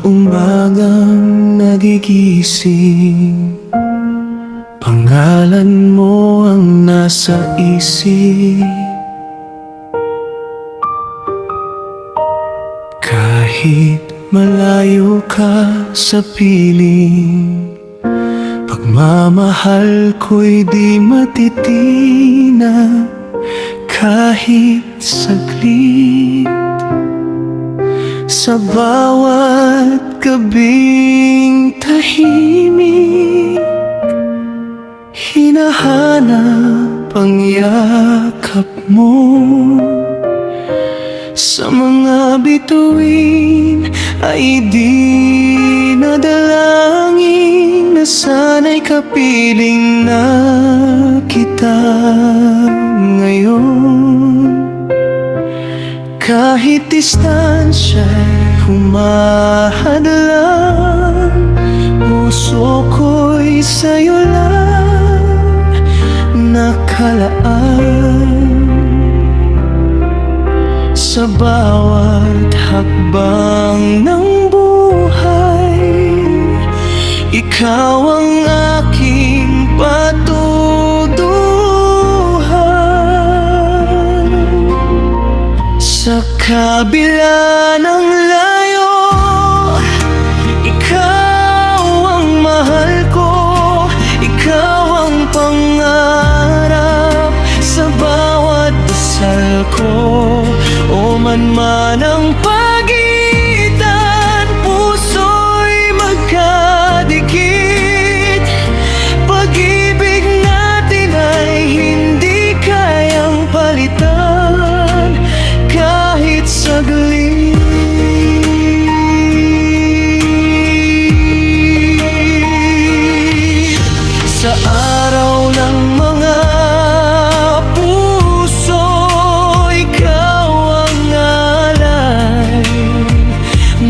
umagang nagigising, pangalan mo ang nasa isip. Kahit malayo ka sa piling, pagmamahal ko'y di matitina. Kahit saglit, sa bawat gabing tahimik, hinahanap ang yakap mo. Sa mga bituin ay di nadalangin na sana'y kapiling na kita ngayon. Kahit distansya'y humahadlang, puso ko'y sa'yo lang nakalaan. Sa bawat hakbang ng buhay, ikaw ang aking patuduhan. Sa kabila ng layo, ikaw ang mahal ko, ikaw ang pangarap sa bawat dasal ko. O man ang pagitan, puso'y magkadikit. Pag-ibig natin ay hindi kayang palitan kahit saglit. Sa araw ng mga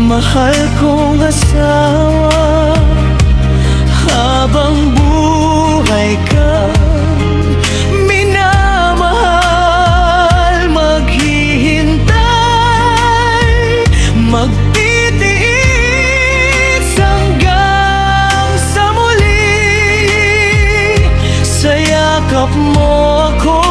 mahal kong asawa, habang buhay kang minamahal, maghihintay, magtitiis hanggang sa muli. Sa yakap mo ako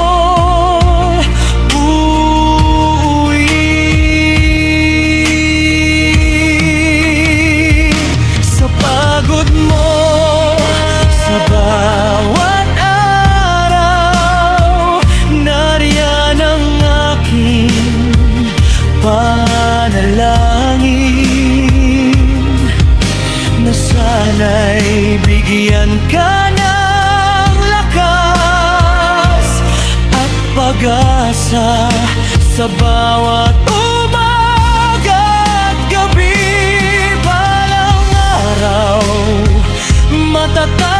panalangin na sana'y bigyan ka ng lakas at pag-asa sa bawat umaga at gabi. Balang araw matatapos